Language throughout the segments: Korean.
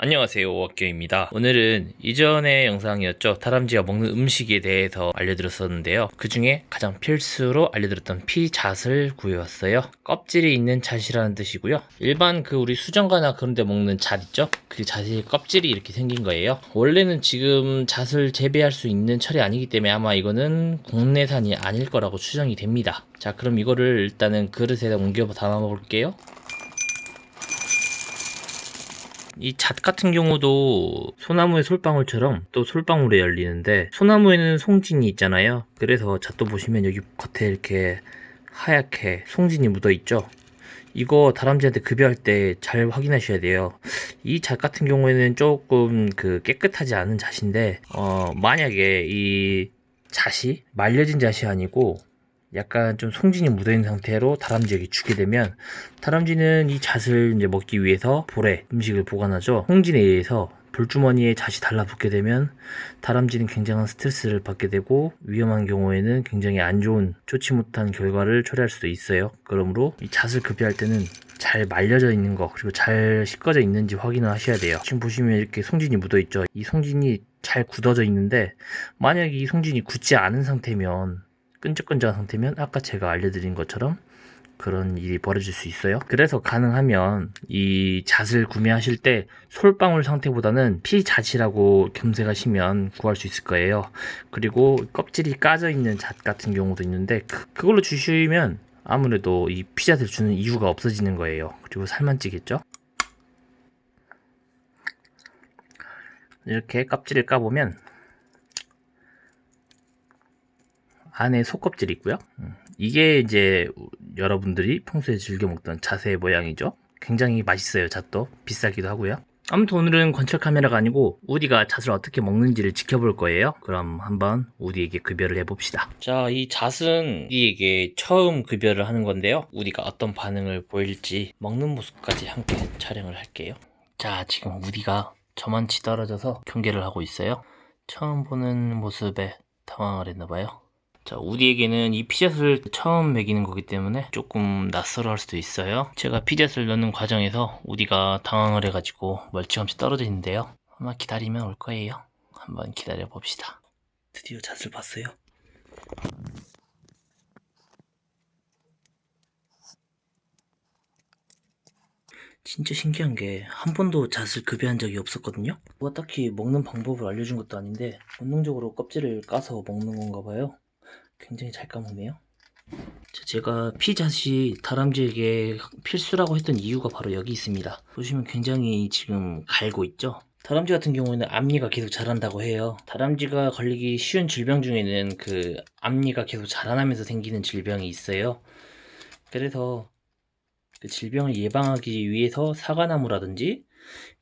안녕하세요, 오학교입니다. 오늘은 이전의 영상이었죠. 다람쥐가 먹는 음식에 대해서 알려드렸었는데요. 그 중에 가장 필수로 알려드렸던 피잣을 구해왔어요. 껍질이 있는 잣이라는 뜻이고요. 일반 우리 수정가나 그런 데 먹는 잣 있죠? 그 잣이 껍질이 이렇게 생긴 거예요. 원래는 지금 잣을 재배할 수 있는 철이 아니기 때문에 아마 이거는 국내산이 아닐 거라고 추정이 됩니다. 자, 그럼 이거를 일단은 그릇에다 옮겨 담아 볼게요. 이 잣 같은 경우도 소나무의 솔방울처럼 또 솔방울에 열리는데, 소나무에는 송진이 있잖아요. 그래서 잣도 보시면 여기 겉에 이렇게 하얗게 송진이 묻어 있죠. 이거 다람쥐한테 급여할 때 잘 확인하셔야 돼요. 이 잣 같은 경우에는 조금 깨끗하지 않은 잣인데, 만약에 이 잣이 말려진 잣이 아니고 약간 좀 송진이 묻어있는 상태로 다람쥐에게 주게 되면, 다람쥐는 이 잣을 이제 먹기 위해서 볼에 음식을 보관하죠. 송진에 의해서 볼주머니에 잣이 달라붙게 되면 다람쥐는 굉장한 스트레스를 받게 되고, 위험한 경우에는 굉장히 안 좋은, 좋지 못한 결과를 초래할 수도 있어요. 그러므로 이 잣을 급여할 때는 잘 말려져 있는 거, 그리고 잘 씻겨져 있는지 확인을 하셔야 돼요. 지금 보시면 이렇게 송진이 묻어 있죠. 이 송진이 잘 굳어져 있는데, 만약에 이 송진이 굳지 않은 상태면, 끈적끈적한 상태면 아까 제가 알려드린 것처럼 그런 일이 벌어질 수 있어요. 그래서 가능하면 이 잣을 구매하실 때 솔방울 상태보다는 피잣이라고 검색하시면 구할 수 있을 거예요. 그리고 껍질이 까져 있는 잣 같은 경우도 있는데, 그걸로 주시면 아무래도 이 피잣을 주는 이유가 없어지는 거예요. 그리고 살만 찌겠죠. 이렇게 껍질을 까보면 안에 속껍질이 있고요. 이게 이제 여러분들이 평소에 즐겨 먹던 잣의 모양이죠. 굉장히 맛있어요. 잣도 비싸기도 하고요. 아무튼 오늘은 관찰 카메라가 아니고 우디가 잣을 어떻게 먹는지를 지켜볼 거예요. 그럼 한번 우디에게 급여를 해봅시다. 자, 이 잣은 우디에게 처음 급여를 하는 건데요. 우디가 어떤 반응을 보일지 먹는 모습까지 함께 촬영을 할게요. 자, 지금 우디가 저만치 떨어져서 경계를 하고 있어요. 처음 보는 모습에 당황을 했나봐요. 자, 우디에게는 이 피젯을 처음 먹이는 거기 때문에 조금 낯설어 할 수도 있어요. 제가 피젯을 넣는 과정에서 우디가 당황을 해가지고 멀찌감치 떨어져 있는데요. 아마 기다리면 올 거예요. 한번 기다려 봅시다. 드디어 잣을 봤어요. 진짜 신기한 게 한 번도 잣을 급여한 적이 없었거든요. 누가 딱히 먹는 방법을 알려준 것도 아닌데 본능적으로 껍질을 까서 먹는 건가 봐요. 굉장히 잘 까먹네요. 제가 피잣이 다람쥐에게 필수라고 했던 이유가 바로 여기 있습니다. 보시면 굉장히 지금 갈고 있죠. 다람쥐 같은 경우에는 앞니가 계속 자란다고 해요. 다람쥐가 걸리기 쉬운 질병 중에는 앞니가 계속 자라나면서 생기는 질병이 있어요. 그래서 그 질병을 예방하기 위해서 사과나무라든지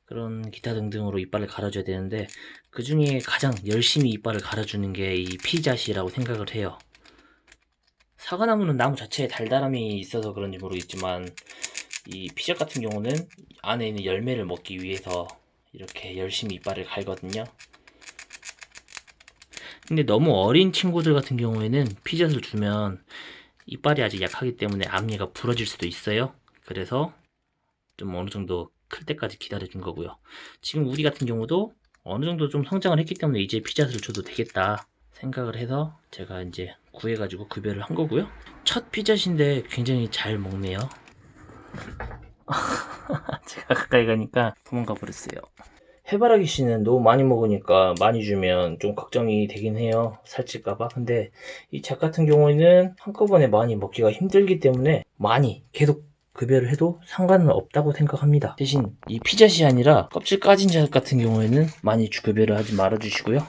그런 기타 등등으로 이빨을 갈아줘야 되는데, 그 중에 가장 열심히 이빨을 갈아주는 게 이 피잣이라고 생각을 해요. 사과나무는 나무 자체에 달달함이 있어서 그런지 모르겠지만, 이 피잣 같은 경우는 안에 있는 열매를 먹기 위해서 이렇게 열심히 이빨을 갈거든요. 근데 너무 어린 친구들 같은 경우에는 피잣을 주면 이빨이 아직 약하기 때문에 앞니가 부러질 수도 있어요. 그래서 좀 어느 정도 클 때까지 기다려준 거고요. 지금 우리 같은 경우도 어느 정도 좀 성장을 했기 때문에 이제 피잣을 줘도 되겠다 생각을 해서 제가 이제 구해가지고 급여를 한 거고요. 첫 피잣인데 굉장히 잘 먹네요. 제가 가까이 가니까 도망가 버렸어요. 해바라기 씨는 너무 많이 먹으니까 많이 주면 좀 걱정이 되긴 해요. 살찔까봐. 근데 이 잣 같은 경우에는 한꺼번에 많이 먹기가 힘들기 때문에 많이 계속 급여를 해도 상관은 없다고 생각합니다. 대신 이 피잣이 아니라 껍질 까진 잣 같은 경우에는 많이 급여를 하지 말아 주시고요.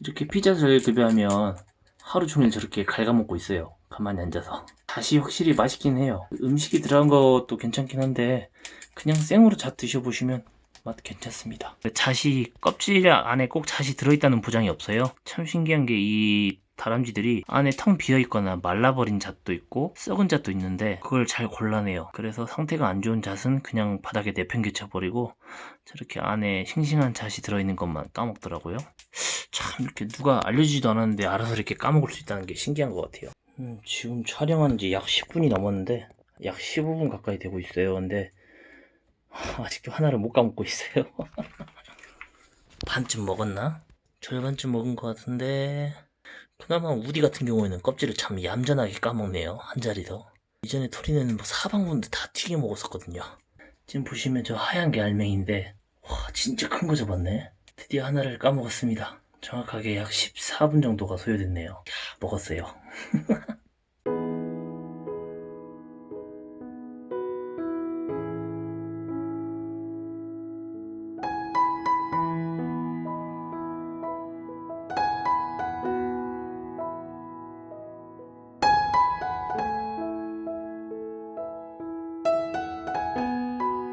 이렇게 피잣을 급여하면 하루 종일 저렇게 갉아먹고 있어요. 가만히 앉아서. 잣이 확실히 맛있긴 해요. 음식이 들어간 것도 괜찮긴 한데 그냥 생으로 잣 드셔보시면 맛 괜찮습니다. 잣이 껍질 안에 꼭 잣이 들어있다는 보장이 없어요. 참 신기한 게 이 다람쥐들이 안에 텅 비어있거나 말라버린 잣도 있고 썩은 잣도 있는데 그걸 잘 골라내요. 그래서 상태가 안 좋은 잣은 그냥 바닥에 내팽개쳐버리고 저렇게 안에 싱싱한 잣이 들어있는 것만 까먹더라고요. 참 이렇게 누가 알려주지도 않았는데 알아서 이렇게 까먹을 수 있다는 게 신기한 것 같아요. 지금 촬영한 지 약 10분이 넘었는데 약 15분 가까이 되고 있어요. 근데 아직도 하나를 못 까먹고 있어요. 반쯤 먹었나? 절반쯤 먹은 것 같은데. 그나마 우디 같은 경우에는 껍질을 참 얌전하게 까먹네요. 한 자리도. 이전에 토리는 뭐 사방분도 다 튀겨 먹었었거든요. 지금 보시면 저 하얀 게 알맹이인데, 와, 진짜 큰 거 잡았네. 드디어 하나를 까먹었습니다. 정확하게 약 14분 정도가 소요됐네요. 야, 먹었어요.